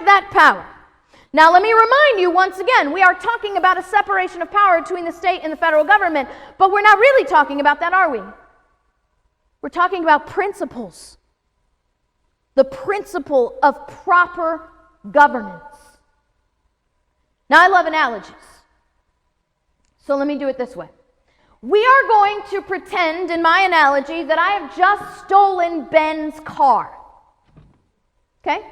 protect that power. Now, let me remind you once again, we are talking about a separation of power between the state and the federal government, but we're not really talking about that, are we? We're talking about principles. The principle of proper governance. Now, I love analogies. So let me do it this way. We are going to pretend, in my analogy, that I have just stolen Ben's car. Okay?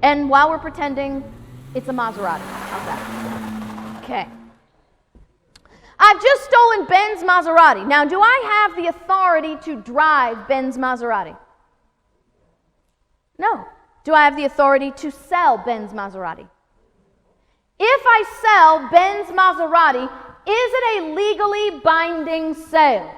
And while we're pretending, it's a Maserati. How's that? Okay. I've just stolen Ben's Maserati. Now, do I have the authority to drive Ben's Maserati? No. Do I have the authority to sell Ben's Maserati? If I sell Ben's Maserati, is it a legally binding sale?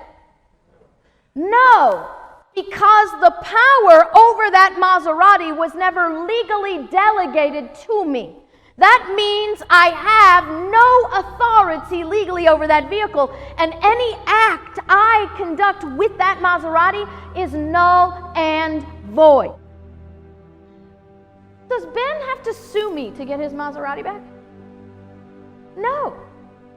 No, because the power over that Maserati was never legally delegated to me. That means I have no authority legally over that vehicle, and any act I conduct with that Maserati is null and void. Does Ben have to sue me to get his Maserati back? No.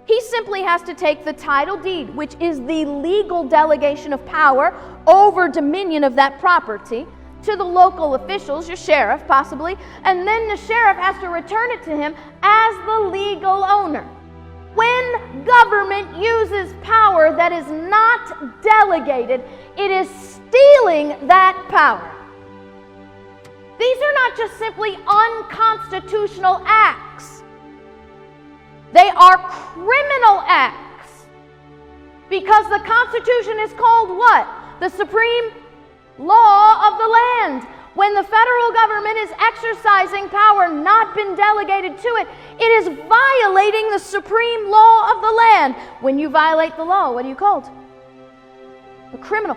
He simply has to take the title deed, which is the legal delegation of power over dominion of that property, to the local officials, your sheriff possibly, and then the sheriff has to return it to him as the legal owner. When government uses power that is not delegated, it is stealing that power. These are not just simply unconstitutional acts. They are criminal acts. Because the Constitution is called what? The supreme law of the land. When the federal government is exercising power not been delegated to it, it is violating the supreme law of the land. When you violate the law, what are you called? A criminal.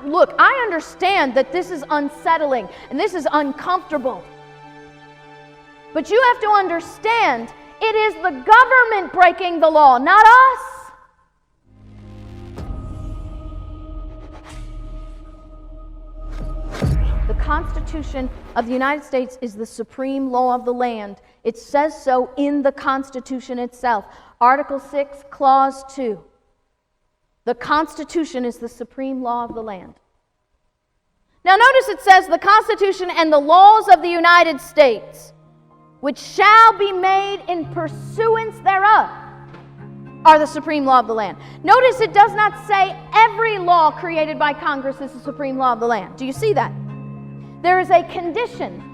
Look, I understand that this is unsettling and this is uncomfortable. But you have to understand, it is the government breaking the law, not us. The Constitution of the United States is the supreme law of the land. It says so in the Constitution itself. Article 6, Clause 2. The Constitution is the supreme law of the land. Now notice it says the Constitution and the laws of the United States, which shall be made in pursuance thereof, are the supreme law of the land. Notice it does not say every law created by Congress is the supreme law of the land. Do you see that? There is a condition.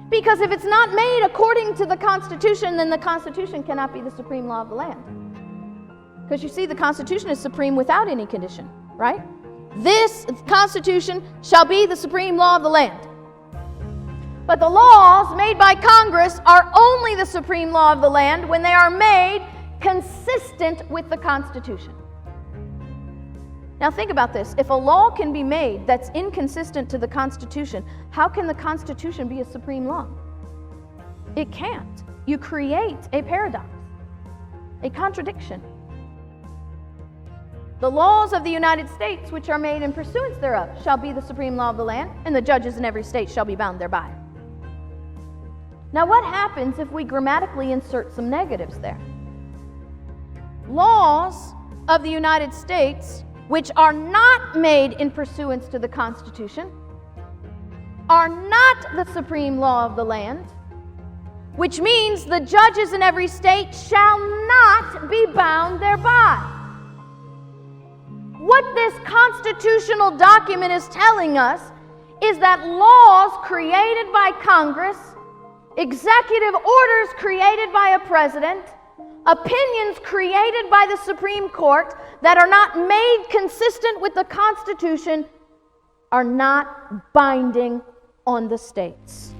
Because if it's not made according to the Constitution, then the Constitution cannot be the supreme law of the land. Because you see, the Constitution is supreme without any condition, right? This Constitution shall be the supreme law of the land. But the laws made by Congress are only the supreme law of the land when they are made consistent with the Constitution. Now think about this. If a law can be made that's inconsistent to the Constitution, how can the Constitution be a supreme law? It can't. You create a paradox, a contradiction. The laws of the United States, which are made in pursuance thereof, shall be the supreme law of the land, and the judges in every state shall be bound thereby. Now what happens if we grammatically insert some negatives there? Laws of the United States, which are not made in pursuance to the Constitution, are not the supreme law of the land, which means the judges in every state shall not be bound thereby. What this constitutional document is telling us is that laws created by Congress, executive orders created by a president, opinions created by the Supreme Court that are not made consistent with the Constitution are not binding on the states.